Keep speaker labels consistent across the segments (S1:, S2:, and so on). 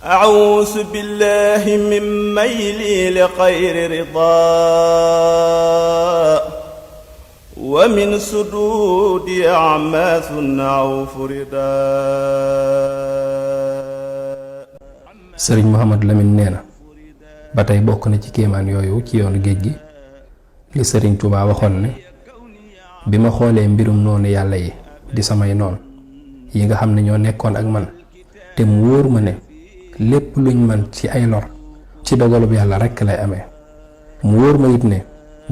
S1: أعوذ بالله من ميلي لغير رضا ومن سدود أعماث أو فردا.
S2: sëriñ Mouhamadou Lamine nee na ba tey bokk na ci kéemaan yooyu ci yoonu géej gi li sëriñ Touba waxoon ne bi ma xoolee mbirum noonu yàlla yi di samay noon yi nga xam ne ñoo nekkoon ak man te mu wóor ma ne lépp luñ man ci ay lor ci dogalub yàlla rekk lay amee mu wóor ma it ne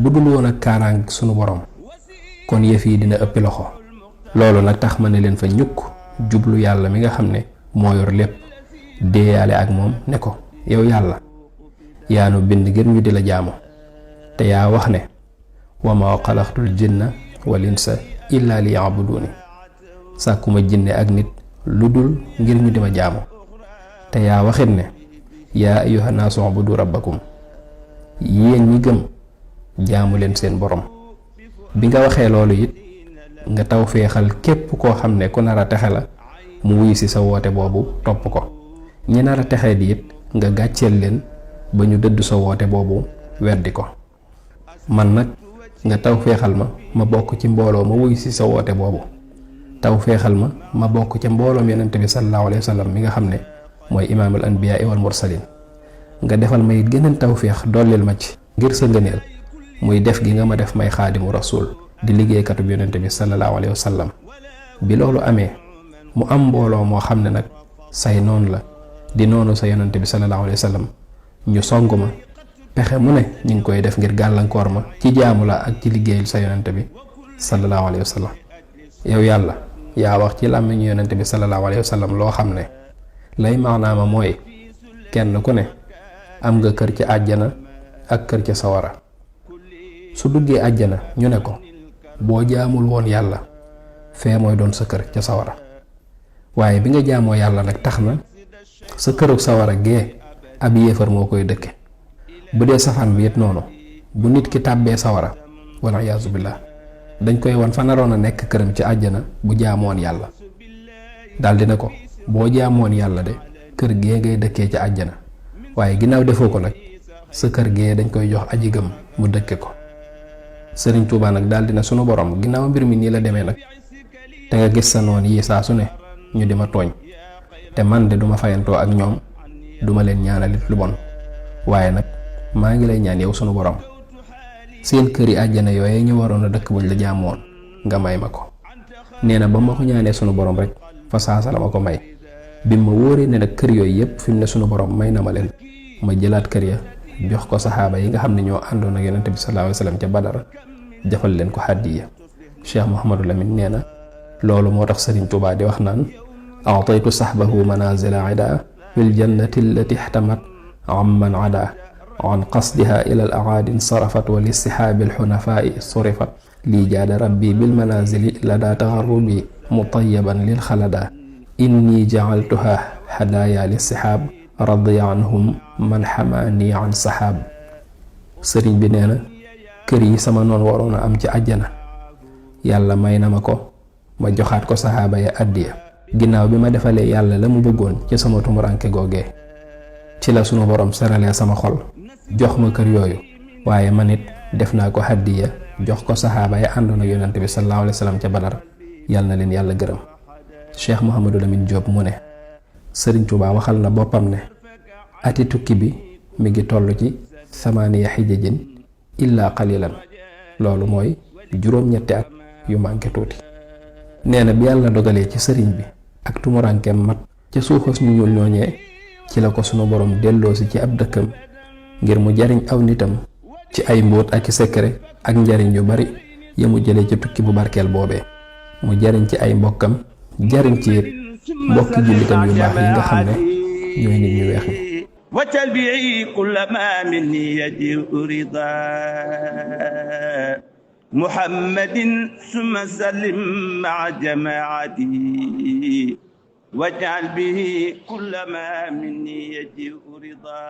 S2: bu dul woon ak kaaraang sunu borom kon yëf yi dina ëppi loxo loolu nag tax ma ne leen fa ñukk jublu yàlla mi nga xam ne moo yor lépp déeyaale ak moom ne ko yow yàlla yaa nu bind ngir ñu di la jaamu te yaa wax ne wa maa xalaqtul jinna wal insa illa li ya'buduni sàkkuma jinne ak nit lu dul ngir ñu di ma jaamu te yaa waxit ne yaa ayyuhan naasu ubudu rabbakum yéen ñi gëm jaamu leen seen borom bi nga waxee loolu it nga taw feexal képp koo xam ne ku nar a texe la mu wuy si sa woote boobu topp ko ñi nar a texee di it nga gàcceel leen ba ñu dëdd sa woote boobu weddi ko man nag nga taw feexal ma bokk ci mbooloo ma wuy si sa woote boobu taw feexal ma bokk ca mbooloom yonent bi sallallahu alayhi wa sallam mi nga xam ne mooy imaamul anbiyaa wal mursalin nga defal may gëneen taw feex dollil ma ci ngir sa ngëneel muy def gi nga ma def may xaadimu rasul di liggéeykatu bi yonent bi sallallahu alayhi wa sallam bi loolu amee mu am mbooloo moo xam ne nag say noonu la di noonu sa yonent bi sallallahu alayhi wa sallam ñu song ma pexe mu ne ñu ngi koy def ngir gàllankoor ma ci jaamu la ak ci liggéeyal sa yonent bi sallallahu alayhi wa sallam yow yàlla yaa wax ci làmmiñu yonent bi sallallahu alayhi wa sallam loo xam ne lay maanaama mooy kenn ku ne am nga kër ci àjjana ak kër ca sawara su duggee àjjana ñu ne ko boo jaamul woon yàlla fee mooy doon sa kër ca sawara waaye bi nga jaamoo yàlla nag tax na sa kërug sawara gee ab yéefar moo koy dëkke bu dee safaan bi it noonu bu nit ki tàbbee sawara wala iyaazu billah dañ koy wan fa naroon a nekk këram ci àjjana bu jaamoon yàlla daldi ne ko boo jaamoon yàlla de kër gee ngay dëkkee ci àjjana waaye ginnaaw defoo ko nag sa kër gee dañ koy jox aji gëm mu dëkke ko sëriñ Tuubaa nag daldi ne sunu borom ginnaaw mbir mi nii la demee nag te nga gis sa noon yi saa su ne ñu di ma tooñ te man de duma fayantoo ak ñoom duma leen ñaanalit lu bon waaye nag maa ngi lay ñaan yow sunu borom seen kër yi àjjana yooye ñu waroon a dëkk buñ la jaamoon nga may ma ko nee na ba ma ko ñaanee sunu borom rek fa saasa la ma ko may bi ma wóoree ne nag kër yooyu yépp fi mu ne sunu borom may na ma leen ma jëlaat kër ya jox ko saxaaba yi nga xam ne ñoo àndoon ak yonent bi sallallahu alayhi wa sallam ca Badar jafal leen ko hadiya Cheikh Mouhamadou Lamine nee na loolu moo tax Sëriñ Tuubaa di wax naan a'taytu sahbahu manazila ida fil jannati allati ihtamat amman ada an qasdiha ila al aadin sarafat wa listihaabi al xunafaa'i surifat lii jaada rabbi bil manazili lada taxarrubi mutayaban lil xalada inni jacaltuha hadaaya listihaab radiya anhum man xamaani an saxaab sëriñ bi nee na kër yi sama noon waroon a am ci àjjana yàlla may na ma ko ma joxaat ko saxaaba ya àddiya ginnaaw bi ma defalee yàlla la mu bëggoon ci sama tumuranke googee ci la sunu borom seralee sama xol jox ma kër yooyu waaye man it def naa ko àddiya jox ko saxaaba ya àndoon ak yonent bi sallallahu alayhi wa sallam ca Badar yàlla na leen yàlla gërëm Cheikh Mouhamadou Lamine Diop mu ne Sëriñ Tuubaa waxal na boppam ne ati tukki bi mi ngi toll ci 8 xijajin illa qalilan loolu mooy juróom-ñetti at yu manqué tuuti nee na bi yàlla dogalee ci sëriñ bi ak tumurankeem mat ca suuxas ñu ñuul ñooñee ci la ko sunu borom delloosi ci ab dëkkam ngir mu jariñ aw nitam ci ay mbóot ak i secret ak njariñ yu bari ya mu jëlee ci tukki bu barkeel boobee mu jariñ ci ay mbokkam jariñ ci it mbokki jullitam yu baax yi nga xam ne ñooy nit ñu weex ñi
S1: وتلبيعي كل ما مني يجيء رضا محمد ثم سلم مع جماعتي واجعل به كل ما مني يجيء رضا